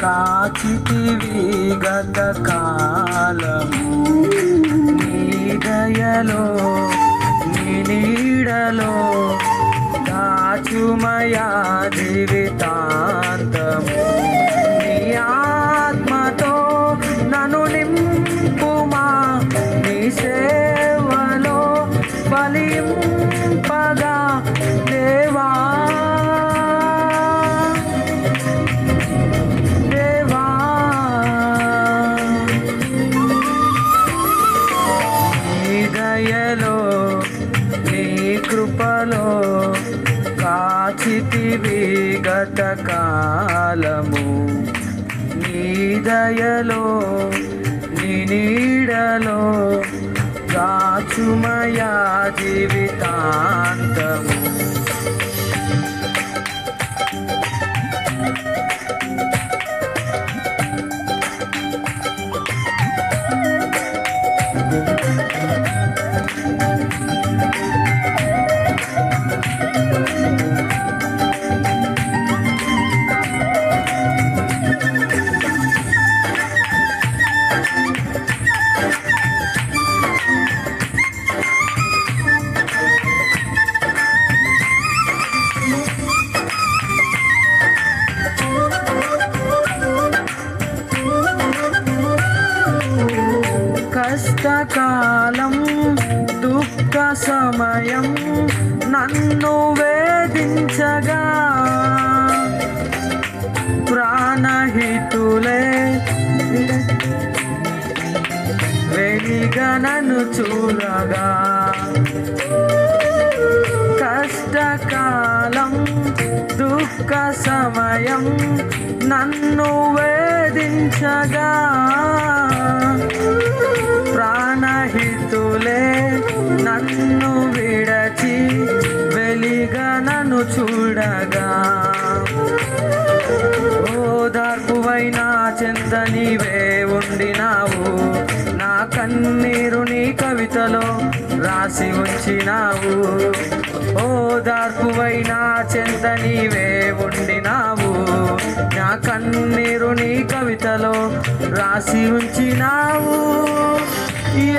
కాచితివి గత కాలము నీ దయలో నీ నీడలో దాచుమయా జీవితాంతము నీ ఆత్మతో నన్ను నింపుమా నీ సేవలో ఫలింపగా దేవా దేవా నీ దయలో నీ కృపలో కాచితివి గత కాలము నీ దయలో నీ నీడలో దాచుమయా జీవితాంతము కష్టకాలం దుఃఖ సమయం నన్ను వేధించగా ప్రాణహితులే వెలిగా నన్ను చూడగా కష్టకాలం దుఃఖ సమయం నన్ను వేధించగా ప్రాణహితులే నన్ను విడచి వెలిగా నన్ను చూడగా ఓదార్పువైన చెంత నీవే ఉండినావు నా కన్నీరు నీ కవితలో రాసి ఉంచినావు ఓదార్పువైన చెంత నీవే ఉండినావు నా కన్నీరు నీ కవితలో రాసి ఉంచినావు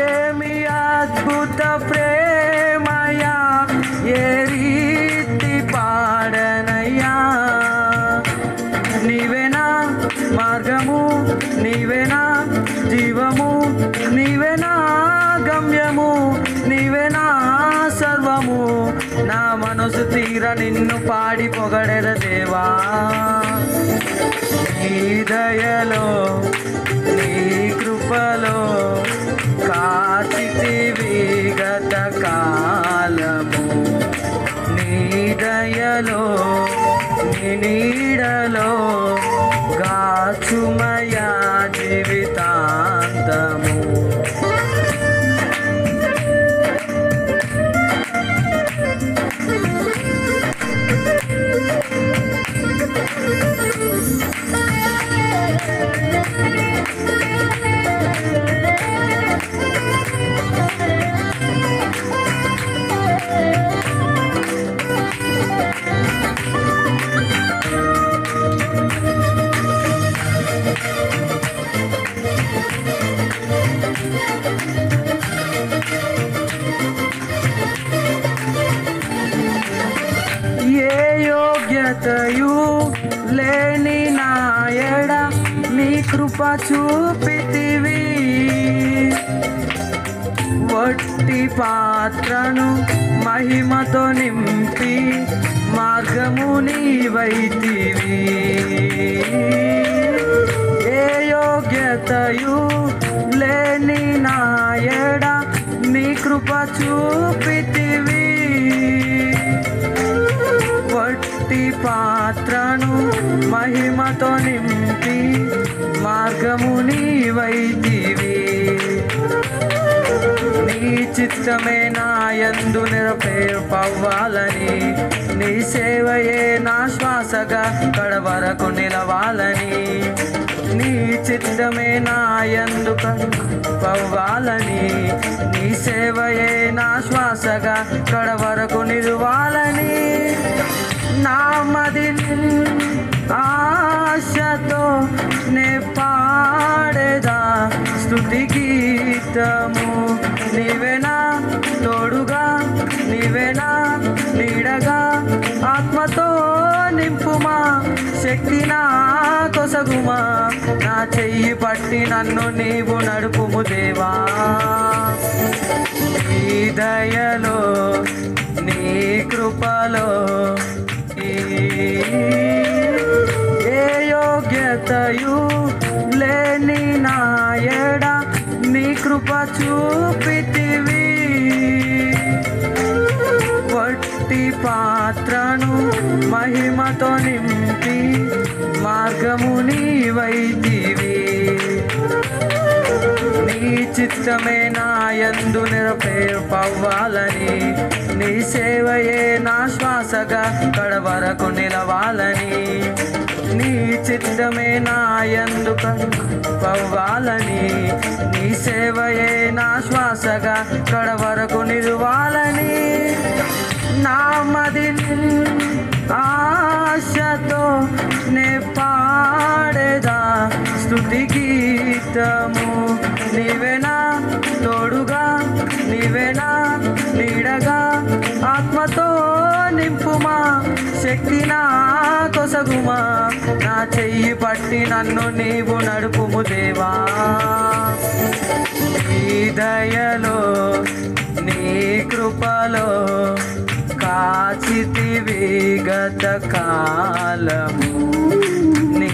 ఏమి అద్భుత ప్రేమయా ఏ రీతి పాడనయ్యా నీవేనా మార్గము నీవేనా జీవము నీవేనా గమ్యము నీవేనా సర్వము నా మనసు తీర నిన్ను పాడి పొగడెద దేవా నీ దయలో నీ కృపలో కాచితివి గత కాలము నీ దయలో నీ నీడలో గాచుమయా జీవితాంతము యోగ్యతయు లేని నాయడ నీ కృప చూపితివి వట్టి పాత్రను మహిమతో నింపి మార్గము నీవైతివి ఏ యోగ్యతయు లేని నాయడ నీ కృప చూపితివి వట్టి పాత్రను మహిమతో నింపి మార్గము నీవైతివి నీ చిత్తమే నాయందు నెరవేర్పవ్వాలని నీ సేవయే నా శ్వాసగా కడవరకు నిలవాలని నీ చిత్తమే నాయందు పవ్వాలని నీ సేవయే నా శ్వాసగా కడవరకు నిలవాలని నా మది ఆశతో చిత్తము నీవేనా తోడుగా నీవేనా నీడగా ఆత్మతో నింపుమా శక్తి నా కొసగుమా నా చెయ్యి పట్టి నన్ను నీవు నడుపుము దేవా నీ దయలో నీ కృపలో ఏ యోగ్యతయు లేని నాయడ నీ కృప చూపితివి వట్టి పాత్రను మహిమతో నింపి మార్గము నీవైతివి నీ చిత్తమే నాయందు నెరవేర్పవ్వాలని నీ సేవయే నా శ్వాసగా కడవరకు నిలవాలని నీ చిత్తమే నాయందు పవ్వాలని నీ సేవయే నా శ్వాసగా కడవరకు నిలవాలని నా మది ఆశతో నే పాడేదా స్తుతి గీతము నీవేనా తోడుగా నీవేనా నీడగా ఆత్మతో నింపుమా శక్తి నా కొసగుమా నా చెయ్యి పట్టి నన్ను నీవు నడుపుము దేవా నీ దయలో నీ కృపలో కాచితివి గత కాలము నీ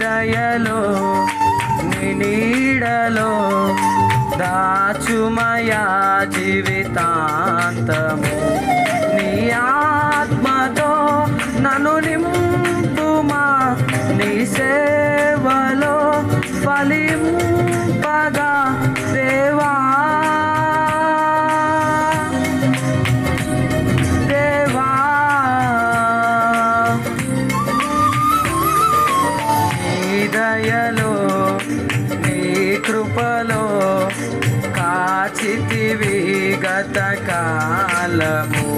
దయలో నీ నీడలో దాచుమయా జీవితాంతము నీ ఆత్మతో నన్ను నింపుమా నీ సేవలో ఫలింపగా దేవా దేవా నీ దయలో నీ కృపలో కాచితివి గత కాలము